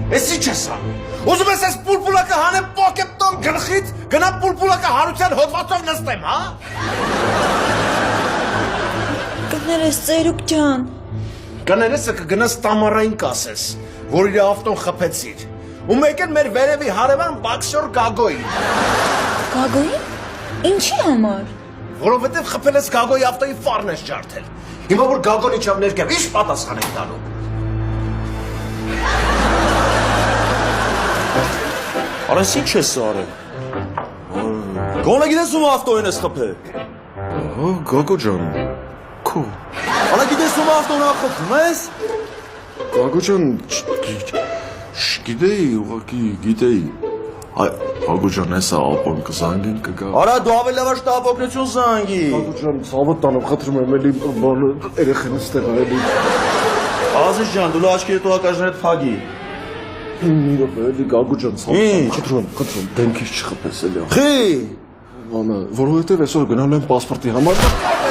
Էս ի՞նչ ես անում։ Ուզում ես այս պուլպուլակը հանեմ պոկետտոն գլխից, գնամ պուլպուլակը հարության հոդվածով նստեմ, հա։ Կներես ծերուկ ջան։ Կներեսը կգնաս Տամարային կասես, որ իր ավտոն խփեցիր։ Ու մեկ էլ մեր վերևի հարևան բաքսյոր Գագոյին։ Գագոյին։ Ինչի համար։ Որովհետև խփել ես Գագոյի ավտոյի ֆարն ես ջարդել։ Հիմա որ Գագոն իջավ ներքև, ի՞նչ պատասխան եք տալու։ Արես ինչ ես արել։ Գոնե գիտես ում ավտոյին ես խփել։ Գագո ջան, քո։ Արա գիտես ում ավտոն ախփում ես։ Գագո ջան, գիտեի, ուղղակի գիտեի։ Այ Գագո ջան, հեսա ապոն կզանգեն կգա։ Արա դու ավելի լավ շտապ օգնություն զանգի։ Գագո ջան, ցավը տանեմ, խնդրում եմ, էլի բանը երեխեն ստեղ էլի։ Ազիզ ջան, դու աչքերը տու ակաժներդ փագի։ Մի րոպե, էլի Գագո ջան, ցավ, խնդրում, դեմքից չխփես էլի։ Խի։ Բանը, որովհետև այսօր գնալու եմ պասպորտի համար։